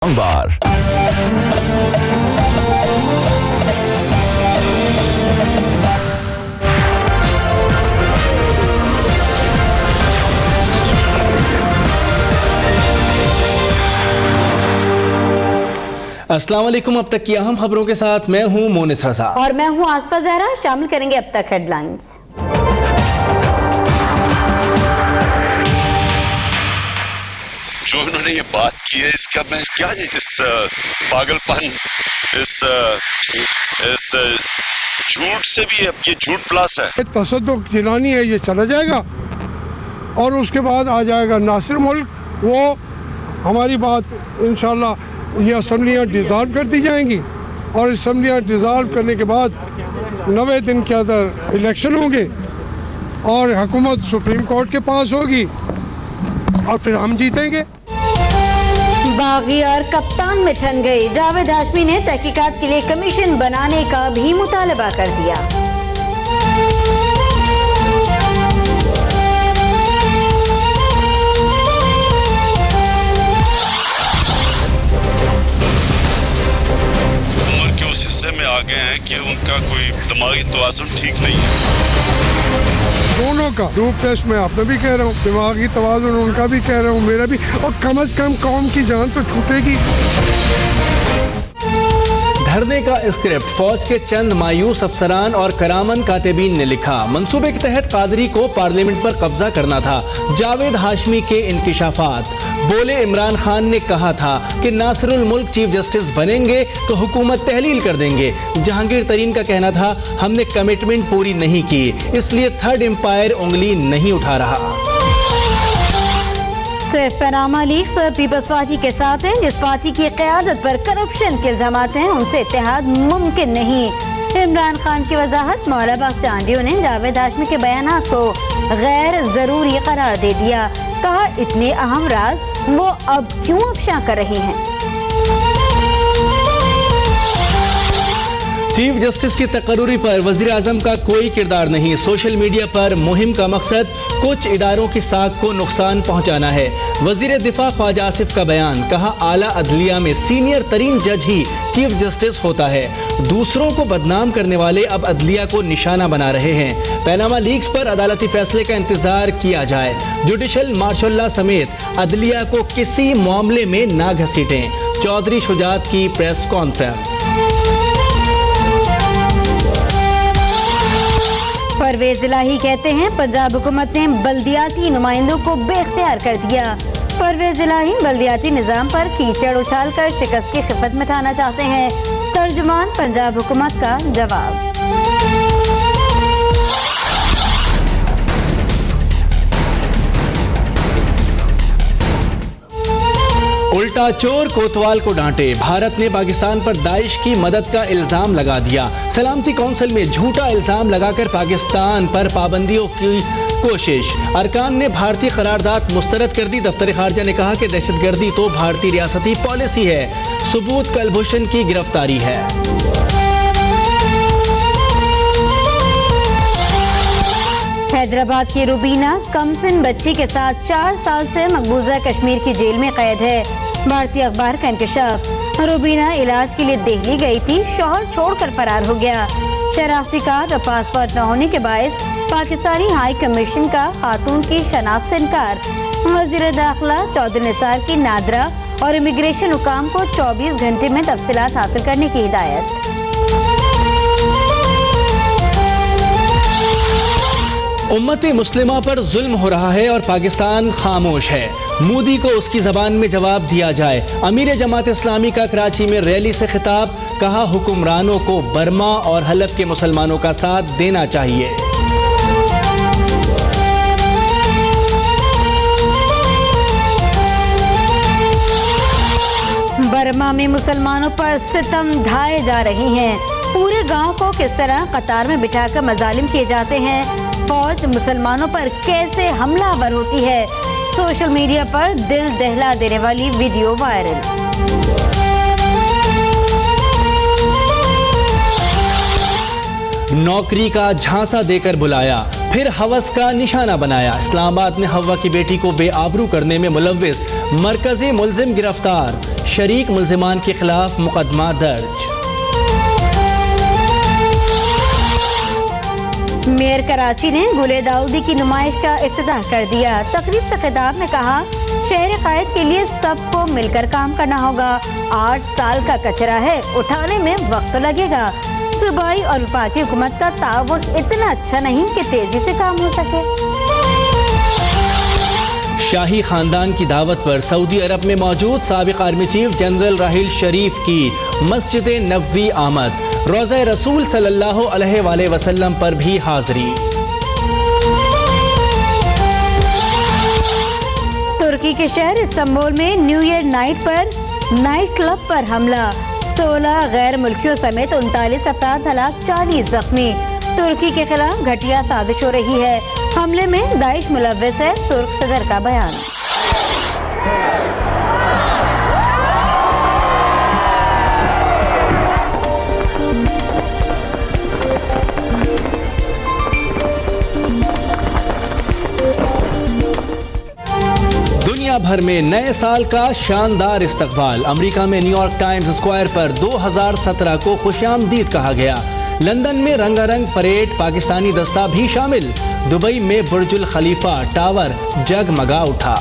बार अस्सलाम वालेकुम। अब तक की अहम खबरों के साथ मैं हूं मोनिस रजा और मैं हूं आसफा जहरा। शामिल करेंगे अब तक हेडलाइंस। जो उन्होंने ये बात की है इसका मैं क्या इस पागलपन इस झूठ से भी है, ये झूठ प्लस है। तसद्दुक जिलानी है, ये चला जाएगा और उसके बाद आ जाएगा नासिर मुल्क। वो हमारी बात इंशाल्लाह ये असम्बलियाँ डिज़ाल्व कर दी जाएंगी और असम्बलियाँ डिज़ाल्व करने के बाद 90 दिन के अंदर इलेक्शन होंगे और हुकूमत सुप्रीम कोर्ट के पास होगी और फिर हम जीतेंगे। बागी और कप्तान में ठन गए। जावेद हाशमी ने तहकीकात के लिए कमीशन बनाने का भी मुतालबा कर दिया। उम्र के उस हिस्से में आ गए हैं कि उनका कोई दिमागी तवाज़ुन ठीक नहीं है। दोनों का डूब टेस्ट में आपने भी कह रहा हूँ, दिमागी तवाज़ुन उनका भी कह रहा हूँ, मेरा भी, और कम से कम कौम की जान तो छूटेगी। धरने का स्क्रिप्ट फौज के चंद मायूस अफसरान और करामन कातिबीन ने लिखा। मंसूबे के तहत कादरी को पार्लियामेंट पर कब्जा करना था। जावेद हाशमी के इंकिशाफात। बोले इमरान खान ने कहा था कि नासिरुल मुल्क चीफ जस्टिस बनेंगे तो हुकूमत तहलील कर देंगे। जहांगीर तरीन का कहना था हमने कमिटमेंट पूरी नहीं की, इसलिए थर्ड एम्पायर उंगली नहीं उठा रहा। सिर्फ पनामा लीक्स पर पीपल्स पार्टी के साथ हैं। जिस पार्टी की क़यादत पर करप्शन के इल्जामात हैं उनसे इत्तेहाद मुमकिन नहीं। इमरान खान की वजाहत। मौला बख्चांडियों ने जावेद हाशमी के बयानात को गैर जरूरी करार दे दिया। कहा इतने अहम राज वो अब क्यों अफशा कर रहे हैं। चीफ जस्टिस की तकर्रुरी पर वज़ीर आज़म का कोई किरदार नहीं। सोशल मीडिया पर मुहिम का मकसद कुछ इदारों की साख को नुकसान पहुंचाना है। वज़ीर दिफा ख्वाजा आसिफ का बयान। कहा आला अदलिया में सीनियर तरीन जज ही चीफ जस्टिस होता है। दूसरों को बदनाम करने वाले अब अदलिया को निशाना बना रहे हैं। पनामा लीक्स पर अदालती फैसले का इंतजार किया जाए। जुडिशल मार्शल लॉ समेत अदलिया को किसी मामले में ना घसीटें। चौधरी शुजात की प्रेस कॉन्फ्रेंस। परवेज इलाही कहते हैं पंजाब हुकूमत ने बल्दियाती नुमाइंदों को बेख्तियार कर दिया। परवेज इलाही बल्दियाती निज़ाम पर कीचड़ उछाल कर शिकस्त की खिफत मिटाना चाहते हैं। तर्जुमान पंजाब हुकूमत का जवाब। उल्टा चोर कोतवाल को डांटे। भारत ने पाकिस्तान पर दाइश की मदद का इल्जाम लगा दिया। सलामती कौंसिल में झूठा इल्जाम लगाकर पाकिस्तान पर पाबंदियों की कोशिश। अरकान ने भारतीय करारदाद मुस्तरद कर दी। दफ्तर खारजा ने कहा कि दहशतगर्दी तो भारतीय रियासती पॉलिसी है। सबूत कलभूषण की गिरफ्तारी है। हैदराबाद की रुबीना कमसिन बच्ची के साथ 4 साल से मकबूजा कश्मीर की जेल में कैद है। भारतीय अखबार का इंकशाफ। रुबीना इलाज के लिए दिल्ली गई थी, शौहर छोड़कर फरार हो गया। शनाख्ती कार्ड और पासपोर्ट न होने के बायस पाकिस्तानी हाई कमीशन का खातून की शनाख्त से इनकार। वजीर दाखिला चौधरी निसार की नादरा और इमिग्रेशन हुकाम को 24 घंटे में तफसीलात हासिल करने की हिदायत। उम्मती मुस्लिमा पर जुल्म हो रहा है और पाकिस्तान खामोश है। मोदी को उसकी जबान में जवाब दिया जाए। अमीर जमात इस्लामी का कराची में रैली से खिताब। कहा हुक्मरानों को बर्मा और हलफ के मुसलमानों का साथ देना चाहिए। बर्मा में मुसलमानों पर सितम ढाए जा रहे हैं। पूरे गांव को किस तरह कतार में बिठाकर मजालिम किए जाते हैं। फौज मुसलमानों पर कैसे हमलावर होती है। सोशल मीडिया पर दिल दहला देने वाली वीडियो वायरल। नौकरी का झांसा देकर बुलाया, फिर हवस का निशाना बनाया। इस्लामाबाद में हवा की बेटी को बेआबरू करने में मुलव्विस मरकजी मुलजिम गिरफ्तार। शरीक मुल्जिमान के खिलाफ मुकदमा दर्ज। मेयर कराची ने गुले दाऊदी की नुमाइश का इफ्तिताह कर दिया। तकरीब से खिताब में कहा, शहर कायद के लिए सबको मिलकर काम करना होगा। 8 साल का कचरा है, उठाने में वक्त लगेगा। सूबाई और वफाकी हुकूमत का ताउन इतना अच्छा नहीं कि तेजी से काम हो सके। शाही खानदान की दावत पर सऊदी अरब में मौजूद साबिक आर्मी चीफ जनरल राहिल शरीफ की मस्जिद नबवी आमद। रोज़ा रसूल सल्लल्लाहु अलैहि वसल्लम पर भी हाज़री। तुर्की के शहर इस्तांबुल में न्यू ईयर नाइट पर नाइट क्लब पर हमला। 16 गैर मुल्कियों समेत 39 अफराद हलाक, 40 जख्मी। तुर्की के खिलाफ घटिया साजिश हो रही है। हमले में दाइश मुलव्वस है, तुर्क सदर का बयान। दुनिया भर में नए साल का शानदार इस्तकबाल। अमेरिका में न्यूयॉर्क टाइम्स स्क्वायर पर 2017 को खुशामदीद कहा गया। लंदन में रंगारंग परेड, पाकिस्तानी दस्ता भी शामिल। दुबई में बुर्जुल खलीफा टावर जगमगा उठा।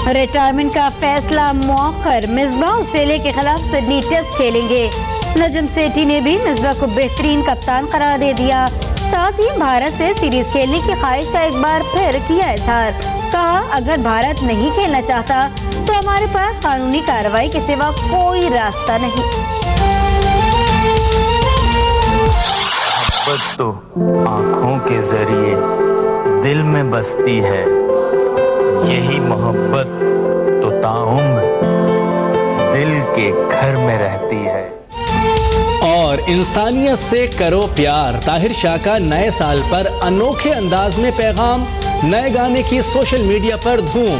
रिटायरमेंट का फैसला मौखर। मिसबाह ऑस्ट्रेलिया के खिलाफ सिडनी टेस्ट खेलेंगे। नजम सेठी ने भी मिसबाह को बेहतरीन कप्तान करार दे दिया। साथ ही भारत से सीरीज खेलने की ख्वाहिश का एक बार फिर किया इजहार। कहा, अगर भारत नहीं खेलना चाहता तो हमारे पास कानूनी कार्रवाई के सिवा कोई रास्ता नहीं। मोहब्बत तो आँखों के जरिए दिल में बसती है, यही मोहब्बत तो ताउम्र दिल के घर में रहती है। और इंसानियत से करो प्यार। ताहिर शाह का नए साल पर अनोखे अंदाज में पैगाम। नए गाने की सोशल मीडिया पर धूम।